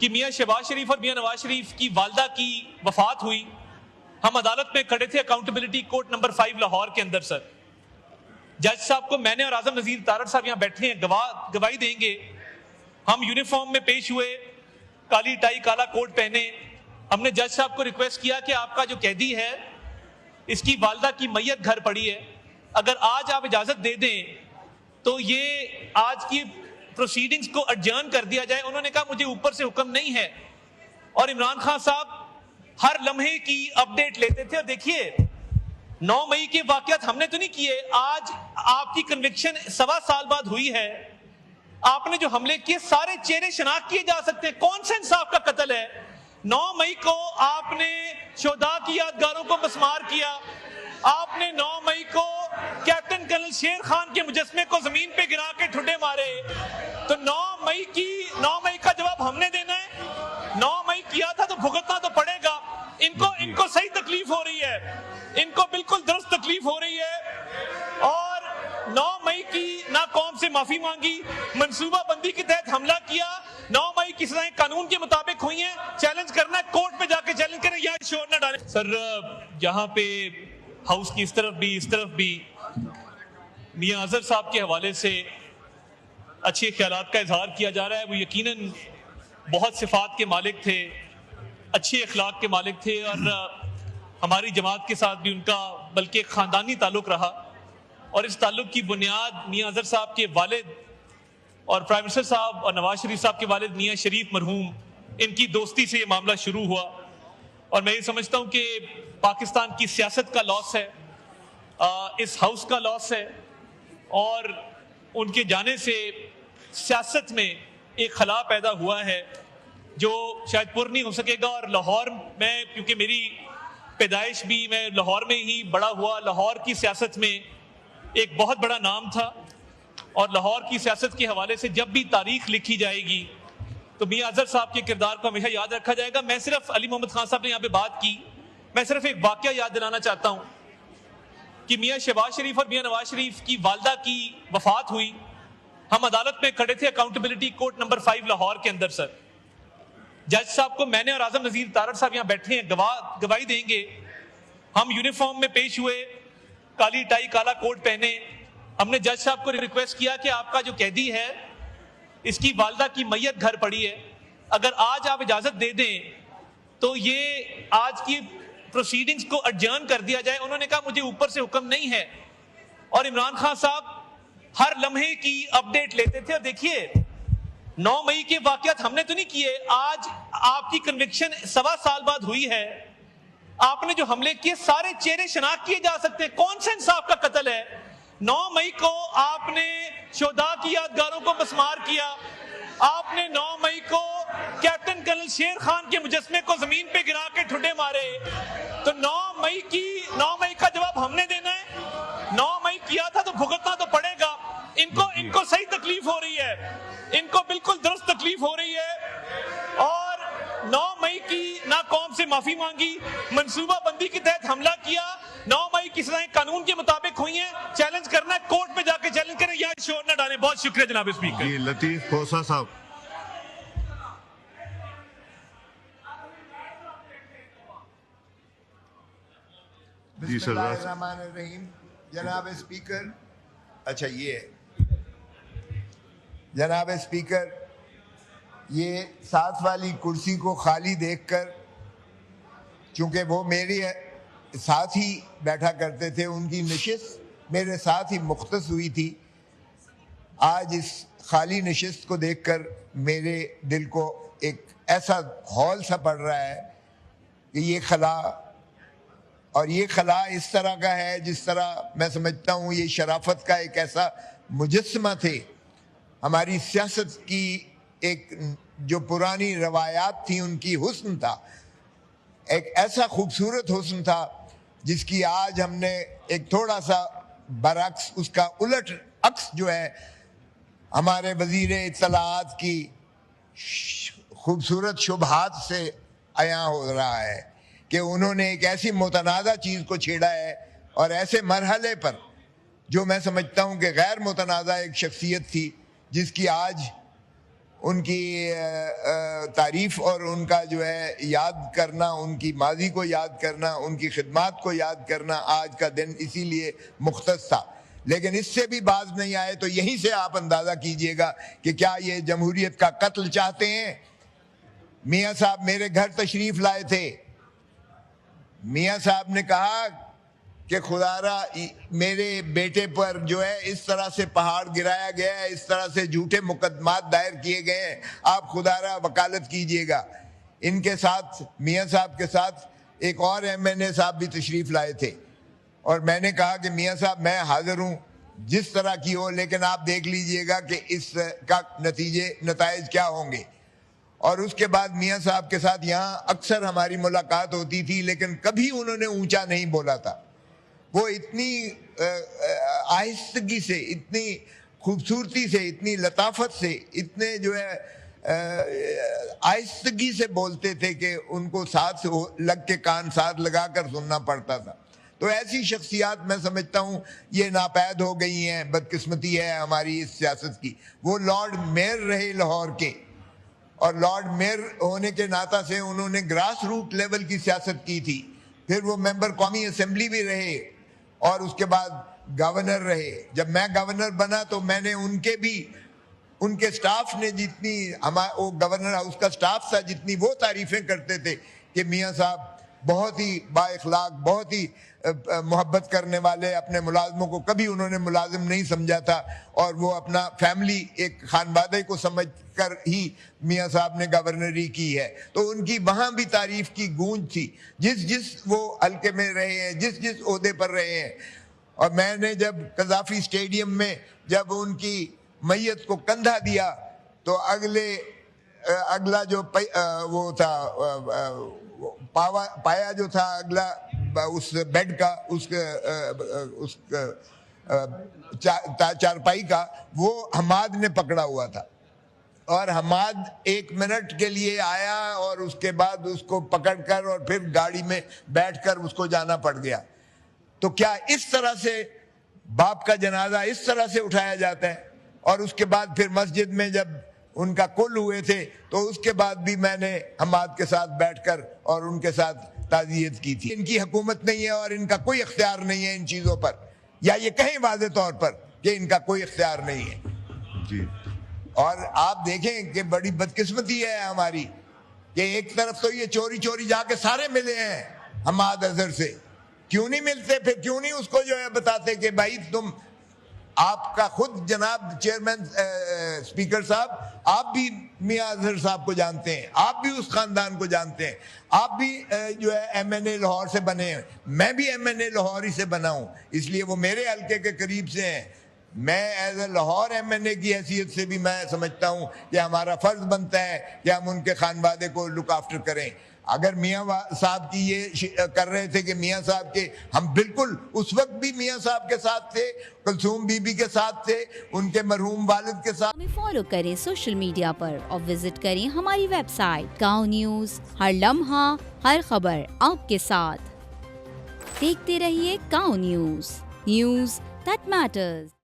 کہ میاں شہباز شریف اور میاں نواز شریف کی والدہ کی وفات ہوئی. ہم عدالت میں کھڑے تھے اکاؤنٹیبلٹی کورٹ نمبر 5 لاہور کے اندر. سر جج صاحب کو میں نے اور اعظم نذیر تارڑ صاحب یہاں بیٹھے ہیں, گواہی دیں گے. ہم یونیفارم میں پیش ہوئے, کالی ٹائی کالا کوٹ پہنے. ہم نے جج صاحب کو ریکویسٹ کیا کہ آپ کا جو قیدی ہے اس کی والدہ کی میت گھر پڑی ہے, اگر آج آپ اجازت دے دیں تو یہ آج کی پروسیڈنگز کو اڈجرن کر دیا جائے. انہوں نے کہا مجھے اوپر سے حکم نہیں ہے. اور عمران خان صاحب ہر لمحے کی اپڈیٹ لیتے تھے. اور دیکھیے 9 مئی کے واقعات ہم نے تو نہیں کیے, آج آپ کی کنوکشن 1.25 سال بعد ہوئی ہے. آپ نے جو حملے کیے سارے چہرے شناخت کیے جا سکتے ہیں. کون سے انصاف کا قتل ہے؟ 9 مئی کو آپ نے شہداء کی یادگاروں کو مسمار کیا. آپ نے 9 مئی کو کیپٹن کرنل شیر خان کے مجسمے کو زمین پہ گرا کے ٹھڈے مارے. تو 9 مئی کا جواب ہم نے دینا ہے. 9 مئی کیا تھا تو بھگتنا تو پڑے گا. ان کو صحیح تکلیف ہو رہی ہے, ان کو بالکل درست تکلیف ہو رہی ہے. اور 9 مئی کی نہ قوم سے معافی مانگی, منصوبہ بندی کے تحت حملہ کیا. 9 مئی کی سزائیں قانون کے مطابق ہوئی ہیں. چیلنج کرنا ہے کورٹ پہ جا کے چیلنج کریں, یا شور نہ ڈالیں. سر یہاں پہ ہاؤس کی اس طرف بھی میاں اظہر صاحب کے حوالے سے اچھے خیالات کا اظہار کیا جا رہا ہے. وہ یقیناً بہت صفات کے مالک تھے, اچھے اخلاق کے مالک تھے, اور ہماری جماعت کے ساتھ بھی ان کا بلکہ ایک خاندانی تعلق رہا. اور اس تعلق کی بنیاد میاں اظہر صاحب کے والد اور پرائم منسٹر صاحب اور نواز شریف صاحب کے والد میاں شریف مرحوم, ان کی دوستی سے یہ معاملہ شروع ہوا. اور میں یہ سمجھتا ہوں کہ پاکستان کی سیاست کا لاس ہے, اس ہاؤس کا لاس ہے, اور ان کے جانے سے سیاست میں ایک خلا پیدا ہوا ہے جو شاید پر نہیں ہو سکے گا. اور لاہور میں, کیونکہ میری پیدائش بھی میں لاہور میں ہی بڑا ہوا, لاہور کی سیاست میں ایک بہت بڑا نام تھا. اور لاہور کی سیاست کے حوالے سے جب بھی تاریخ لکھی جائے گی تو میاں اظہر صاحب کے کردار کو ہمیشہ یاد رکھا جائے گا. میں صرف علی محمد خان صاحب نے یہاں پہ بات کی, میں صرف ایک واقعہ یاد دلانا چاہتا ہوں کہ میاں شہباز شریف اور میاں نواز شریف کی والدہ کی وفات ہوئی. ہم عدالت میں کھڑے تھے اکاؤنٹیبلٹی کورٹ نمبر 5 لاہور کے اندر. سر جج صاحب کو میں نے اور اعظم نذیر تارڑ صاحب یہاں بیٹھے ہیں, گواہی دیں گے. ہم یونیفارم میں پیش ہوئے, کالی ٹائی کالا کوٹ پہنے. ہم نے جج صاحب کو ریکویسٹ کیا کہ آپ کا جو قیدی ہے اس کی والدہ کی میت گھر پڑی ہے, اگر آج آپ اجازت دے دیں تو یہ آج کی پروسیڈنگز کو اڈجرن کر دیا جائے. انہوں نے کہا مجھے اوپر سے حکم نہیں ہے. اور عمران خان صاحب ہر لمحے کی اپڈیٹ لیتے تھے. اور دیکھیے 9 مئی کے واقعات ہم نے تو نہیں کیے, آج آپ کی کنوکشن 1.25 سال بعد ہوئی ہے. آپ نے جو حملے کیے سارے چہرے شناخت کیے جا سکتے ہیں. کون سے انصاف کا قتل ہے؟ 9 مئی کو آپ نے شہداء کی یادگاروں کو مسمار کیا. آپ نے 9 مئی کو کیپٹن کرنل شیر خان کے مجسمے کو زمین پہ گرا کے ٹھڈے مارے. تو 9 مئی کا جواب ہم نے دینا ہے. 9 مئی کیا تھا تو بھگتنا تو پڑے گا. ان کو صحیح تکلیف ہو رہی ہے, ان کو بالکل درست تکلیف ہو رہی ہے. اور 9 مئی کی نہ قوم سے معافی مانگی, منصوبہ بندی کے تحت حملہ کیا. 9 مئی کی سزائیں قانون کے مطابق ہوئی ہیں. چیلنج کرنا ہے کورٹ پہ جا کے چیلنج کریں, یا شور نہ ڈالیں. بہت شکریہ جناب اسپیکر. جی لطیف کھوسہ صاحب. بسم اللہ الرحمن الرحیم. جناب اسپیکر, اچھا یہ جناب اسپیکر, یہ ساتھ والی کرسی کو خالی دیکھ کر, چونکہ وہ میرے ساتھ ہی بیٹھا کرتے تھے, ان کی نشست میرے ساتھ ہی مختص ہوئی تھی. آج اس خالی نشست کو دیکھ کر میرے دل کو ایک ایسا ہول سا پڑ رہا ہے کہ یہ خلا, اور یہ خلا اس طرح کا ہے جس طرح میں سمجھتا ہوں یہ شرافت کا ایک ایسا مجسمہ تھے. ہماری سیاست کی ایک جو پرانی روایات تھیں ان کی حسن تھا, ایک ایسا خوبصورت حسن تھا جس کی آج ہم نے ایک تھوڑا سا برعکس, اس کا الٹ عکس جو ہے ہمارے وزیر اطلاعات کی خوبصورت شبہات سے عیاں ہو رہا ہے کہ انہوں نے ایک ایسی متنازع چیز کو چھیڑا ہے, اور ایسے مرحلے پر جو میں سمجھتا ہوں کہ غیر متنازع ایک شخصیت تھی جس کی آج ان کی تعریف اور ان کا جو ہے یاد کرنا، ان کی ماضی کو یاد کرنا، ان کی خدمات کو یاد کرنا آج کا دن اسی لیے مختص تھا. لیکن اس سے بھی باز نہیں آئے تو یہیں سے آپ اندازہ کیجئے گا کہ کیا یہ جمہوریت کا قتل چاہتے ہیں. میاں صاحب میرے گھر تشریف لائے تھے. میاں صاحب نے کہا کہ خدا را میرے بیٹے پر جو ہے اس طرح سے پہاڑ گرایا گیا ہے، اس طرح سے جھوٹے مقدمات دائر کیے گئے ہیں، آپ خدا را وکالت کیجئے گا. ان کے ساتھ میاں صاحب کے ساتھ ایک اور MNA صاحب بھی تشریف لائے تھے، اور میں نے کہا کہ میاں صاحب میں حاضر ہوں جس طرح کی ہو، لیکن آپ دیکھ لیجئے گا کہ اس کا نتائج کیا ہوں گے. اور اس کے بعد میاں صاحب کے ساتھ یہاں اکثر ہماری ملاقات ہوتی تھی، لیکن کبھی انہوں نے اونچا نہیں بولا تھا. وہ اتنی آہستگی سے، اتنی خوبصورتی سے، اتنی لطافت سے، اتنے جو ہے آہستگی سے بولتے تھے کہ ان کو ساتھ لگ کے کان ساتھ لگا کر سننا پڑتا تھا. تو ایسی شخصیات میں سمجھتا ہوں یہ ناپید ہو گئی ہیں. بدقسمتی ہے ہماری اس سیاست کی. وہ لارڈ میئر رہے لاہور کے، اور لارڈ میئر ہونے کے ناطہ سے انہوں نے گراس روٹ لیول کی سیاست کی تھی. پھر وہ ممبر قومی اسمبلی بھی رہے، اور اس کے بعد گورنر رہے. جب میں گورنر بنا تو میں نے ان کے سٹاف نے جتنی وہ گورنر ہاؤس کا سٹاف تھا جتنی وہ تعریفیں کرتے تھے کہ میاں صاحب بہت ہی با اخلاق، بہت ہی محبت کرنے والے، اپنے ملازموں کو کبھی انہوں نے ملازم نہیں سمجھا تھا، اور وہ اپنا فیملی ایک خانوادے کو سمجھ کر ہی میاں صاحب نے گورنری کی ہے. تو ان کی وہاں بھی تعریف کی گونج تھی جس وہ حلقے میں رہے ہیں، جس عہدے پر رہے ہیں. اور میں نے جب قذافی اسٹیڈیم میں جب ان کی میت کو کندھا دیا تو اگلا جو وہ تھا پایا جو تھا اگلا اس بیڈ کا، اس چارپائی کا، وہ حماد نے پکڑا ہوا تھا. اور حماد 1 منٹ کے لیے آیا اور اس کے بعد اس کو پکڑ کر اور پھر گاڑی میں بیٹھ کر اس کو جانا پڑ گیا. تو کیا اس طرح سے باپ کا جنازہ اس طرح سے اٹھایا جاتا ہے؟ اور اس کے بعد پھر مسجد میں جب ان کا کل ہوئے تھے تو اس کے بعد بھی میں نے حماد کے ساتھ بیٹھ کر اور ان کے ساتھ تعزیت کی تھی. ان کی حکومت نہیں ہے اور ان کا کوئی اختیار نہیں ہے ان چیزوں پر، یا یہ کہیں واضح طور پر کہ ان کا کوئی اختیار نہیں ہے. جی. اور آپ دیکھیں کہ بڑی بدقسمتی ہے ہماری کہ ایک طرف تو یہ چوری چوری جا کے سارے ملے ہیں حماد اظہر سے. کیوں نہیں ملتے؟ پھر کیوں نہیں اس کو جو ہے بتاتے کہ بھائی آپ کا خود جناب چیئرمین اسپیکر صاحب، آپ بھی میاں اظہر صاحب کو جانتے ہیں، آپ بھی اس خاندان کو جانتے ہیں، آپ بھی جو ہے MNA لاہور سے بنے ہیں، میں بھی MNA لاہور ہی سے بنا ہوں، اس لیے وہ میرے حلقے کے قریب سے ہیں. میں ایز اے لاہور MNA کی حیثیت سے بھی میں سمجھتا ہوں کہ ہمارا فرض بنتا ہے کہ ہم ان کے خانوادے کو لک آفٹر کریں. اگر میاں صاحب کی یہ کر رہے تھے کہ میاں صاحب کے، ہم بالکل اس وقت بھی میاں صاحب کے ساتھ تھے، کلثوم بی بی کے ساتھ تھے، ان کے مرحوم والد کے ساتھ. ہمیں فالو کریں سوشل میڈیا پر اور وزٹ کریں ہماری ویب سائٹ کاؤ نیوز. ہر لمحہ ہر خبر آپ کے ساتھ. دیکھتے رہیے کاؤ نیوز دیٹ میٹرز.